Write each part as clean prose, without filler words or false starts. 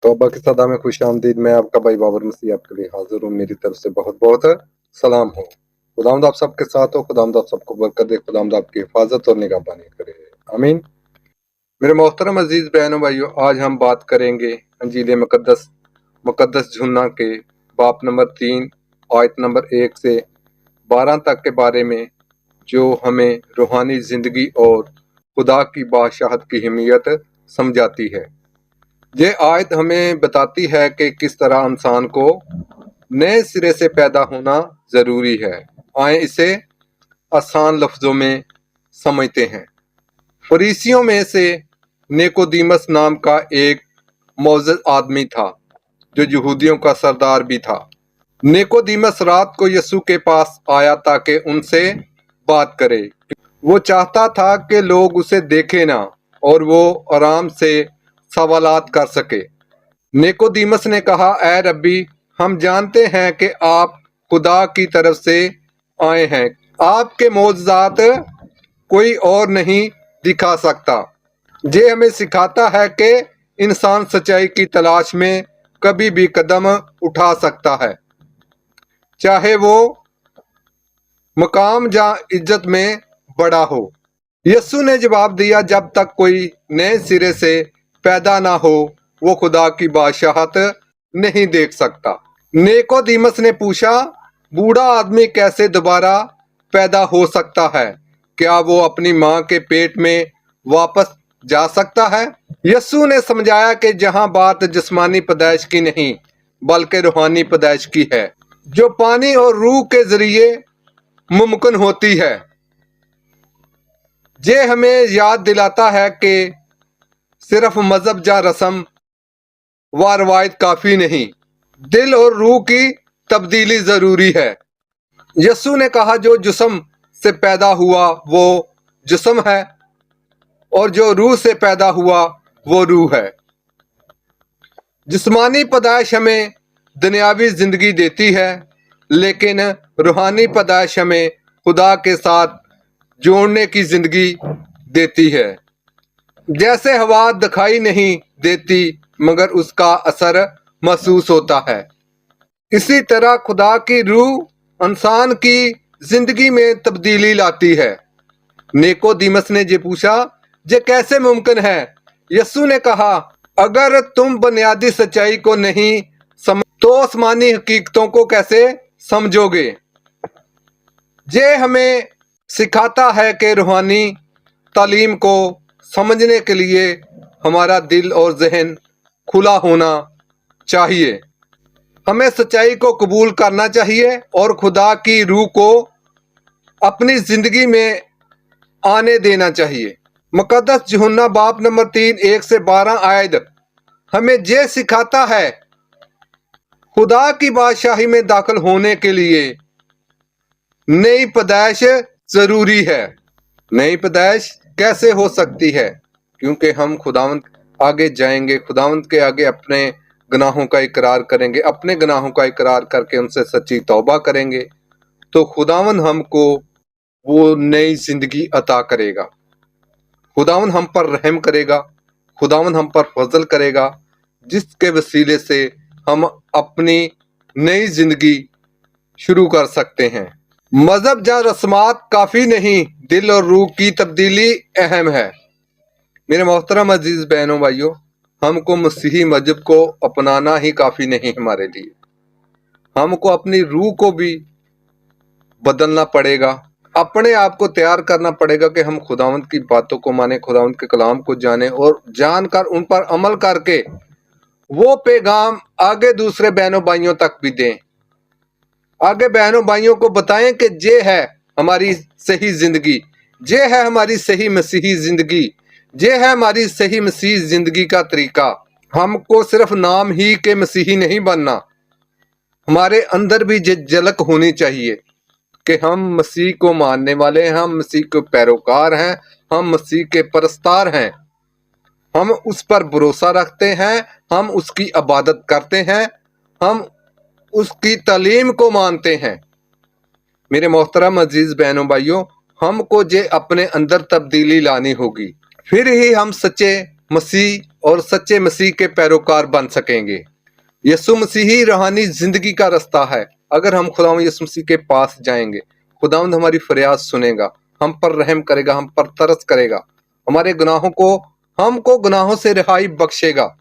तौबा की सदा में खुश आमदीद। मैं आपका भाई बाबर मसीह आपके लिए हाजिर हूँ। मेरी तरफ से बहुत बहुत सलाम हो। खुदावंद आप सबके साथ हो। खुदावंद आप सबको बरकत दे। खुदावंद आपकी हिफाजत और निगहबानी करे। आमीन। मेरे मोहतरम अजीज बहनों भाइयों, आज हम बात करेंगे अंजील मुकद्दस यूहन्ना के बाप नंबर 3 आयत नंबर 1 से 12 तक के बारे में, जो हमें रूहानी जिंदगी और खुदा की बादशाहत की अहमियत समझाती है। ये आयत हमें बताती है कि किस तरह इंसान को नए सिरे से पैदा होना जरूरी है। आए इसे आसान लफ्जों में समझते हैं। फरीसियों में से निकोदेमुस नाम का एक मोअज़्ज़ज़ आदमी था, जो यहूदियों का सरदार भी था। निकोदेमुस रात को यीशु के पास आया ताकि उनसे बात करे। वो चाहता था कि लोग उसे देखें ना और वो आराम से सवालात कर सके। निकोदेमुस ने कहा, ऐ रब्बी, हम जानते हैं कि आप खुदा की तरफ से आए हैं। आपके मोअज़्ज़ात कोई और नहीं दिखा सकता। ये हमें सिखाता है कि इंसान सच्चाई की तलाश में कभी भी कदम उठा सकता है, चाहे वो मकाम या इज्जत में बड़ा हो। यीशु ने जवाब दिया, जब तक कोई नए सिरे से पैदा ना हो वो खुदा की बादशाहत नहीं देख सकता। निकोदेमुस ने पूछा, बूढ़ा आदमी कैसे दोबारा पैदा हो सकता है? क्या वो अपनी माँ के पेट में वापस जा सकता है? यीशु ने समझाया कि जहाँ बात जिस्मानी पैदाइश की नहीं बल्कि रूहानी पैदाइश की है, जो पानी और रूह के जरिए मुमकिन होती है। ये हमें याद दिलाता है कि सिर्फ मजहब या रस्म व रवायत काफी नहीं, दिल और रूह की तब्दीली जरूरी है। यीशु ने कहा, जो जिस्म से पैदा हुआ वो जिस्म है और जो रूह से पैदा हुआ वो रूह है। जिस्मानी पैदाइश हमें दुनियावी जिंदगी देती है, लेकिन रूहानी पैदाइश हमें खुदा के साथ जोड़ने की जिंदगी देती है। जैसे हवा दिखाई नहीं देती मगर उसका असर महसूस होता है, इसी तरह खुदा की रूह इंसान की जिंदगी में तब्दीली लाती है। निकोदेमुस ने ये पूछा, ये कैसे मुमकिन है? यीशु ने कहा, अगर तुम बुनियादी सच्चाई को नहीं समझ तो आसमानी हकीकतों को कैसे समझोगे? ये हमें सिखाता है कि रूहानी तालीम को समझने के लिए हमारा दिल और जहन खुला होना चाहिए। हमें सच्चाई को कबूल करना चाहिए और खुदा की रूह को अपनी जिंदगी में आने देना चाहिए। मुकद्दस यूहन्ना बाप नंबर 3 1 से 12 आयत हमें ये सिखाता है, खुदा की बादशाही में दाखिल होने के लिए नई पैदाइश जरूरी है। नई पैदाइश कैसे हो सकती है? क्योंकि हम खुदावंद आगे जाएंगे, खुदावंद के आगे अपने गुनाहों का इकरार करेंगे, अपने गुनाहों का इकरार करके उनसे सच्ची तौबा करेंगे, तो खुदावंद हमको वो नई जिंदगी अता करेगा। खुदावंद हम पर रहम करेगा, खुदावंद हम पर फजल करेगा, जिसके वसीले से हम अपनी नई जिंदगी शुरू कर सकते हैं। मजहब या रस्मात काफी नहीं, दिल और रूह की तब्दीली अहम है। मेरे मोहतरम अजीज बहनों भाइयों, हमको मसीही मजहब को अपनाना ही काफी नहीं हमारे लिए, हमको अपनी रूह को भी बदलना पड़ेगा। अपने आप को तैयार करना पड़ेगा कि हम खुदावंद की बातों को माने, खुदावंद के कलाम को जाने और जानकर उन पर अमल करके वो पैगाम आगे दूसरे बहनों भाइयों तक भी दें। आगे बहनों भाइयों को बताएं कि ये है हमारी सही जिंदगी, ये है हमारी सही मसीही जिंदगी, ये है हमारी सही मसीही जिंदगी का तरीका। हमको सिर्फ नाम ही के मसीही नहीं बनना, हमारे अंदर भी ये झलक होनी चाहिए कि हम मसीह को मानने वाले हैं, हम मसीह के पैरोकार हैं, हम मसीह के परस्तार हैं, हम उस पर भरोसा रखते हैं, हम उसकी इबादत करते हैं, हम उसकी तालीम को मानते हैं। मेरे मोहतरम अजीज बहनों भाइयों, हमको ये अपने अंदर तब्दीली लानी होगी, फिर ही हम सच्चे मसीह और सच्चे मसीह के पैरोकार बन सकेंगे। यीशु मसीह ही रूहानी जिंदगी का रास्ता है। अगर हम खुदावंद यीशु मसीह के पास जाएंगे, खुदावंद हमारी फरियाद सुनेगा, हम पर रहम करेगा, हम पर तरस करेगा, हमारे गुनाहों को हमको गुनाहों से रिहाई बख्शेगा।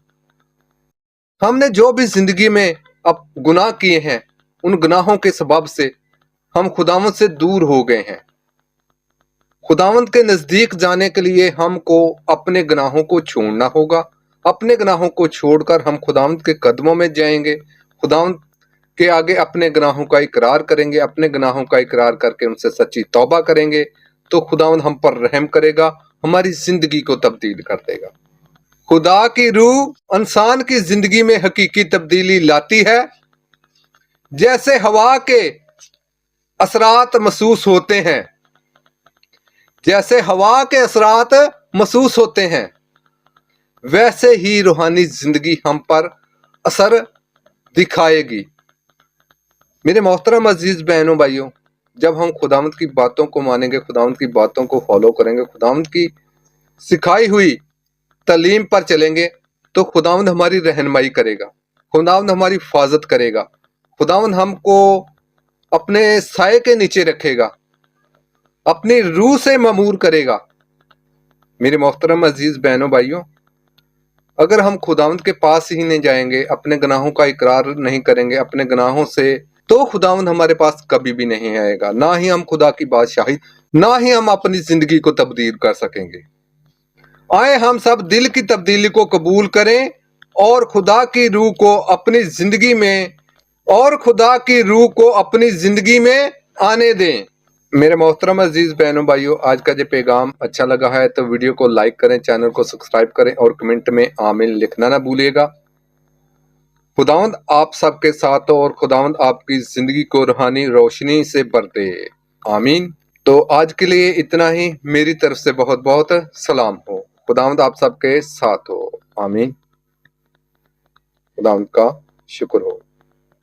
हमने जो भी जिंदगी में अब गुनाह किए हैं, उन गुनाहों के सबब से हम खुदावंद से दूर हो गए हैं। खुदावंद के नजदीक जाने के लिए हमको अपने गुनाहों को छोड़ना होगा। अपने गुनाहों को छोड़कर हम खुदावंद के कदमों में जाएंगे, खुदावंद के आगे अपने गुनाहों का इकरार करेंगे। अपने गुनाहों का इकरार करके उनसे सच्ची तौबा करेंगे तो खुदावंद हम पर रहम करेगा, हमारी जिंदगी को तब्दील कर देगा। खुदा की रूह इंसान की जिंदगी में हकीकी तब्दीली लाती है। जैसे हवा के असरात महसूस होते हैं, जैसे हवा के असरात महसूस होते हैं, वैसे ही रूहानी जिंदगी हम पर असर दिखाएगी। मेरे मोहतरम अजीज बहनों भाइयों, जब हम खुदावंद की बातों को मानेंगे, खुदावंद की बातों को फॉलो करेंगे, खुदावंद की सिखाई हुई तालीम पर चलेंगे, तो खुदावंद हमारी रहनुमाई करेगा, खुदावंद हमारी हिफाजत करेगा, खुदावंद हमको अपने साए के नीचे रखेगा, अपनी रूह से ममूर करेगा। मेरे मोहतरम अजीज बहनों भाइयों, अगर हम खुदावंद के पास ही नहीं जाएंगे, अपने गुनाहों का इकरार नहीं करेंगे अपने गुनाहों से, तो खुदावंद हमारे पास कभी भी नहीं आएगा। ना ही हम खुदा की बादशाही, ना ही हम अपनी जिंदगी को तब्दील कर सकेंगे। आए हम सब दिल की तब्दीली को कबूल करें और खुदा की रूह को अपनी जिंदगी में आने दें। मेरे मोहतरम अजीज बहनों भाइयों, आज का जो पैगाम अच्छा लगा है तो वीडियो को लाइक करें, चैनल को सब्सक्राइब करें और कमेंट में आमीन लिखना ना भूलिएगा। खुदावंद आप सबके साथ हो और खुदावंद आपकी जिंदगी को रूहानी रोशनी से भर दे। आमीन। तो आज के लिए इतना ही। मेरी तरफ से बहुत बहुत सलाम हो। खुदावंद आप सबके साथ हो। आमीन। खुदावंद का शुक्र हो।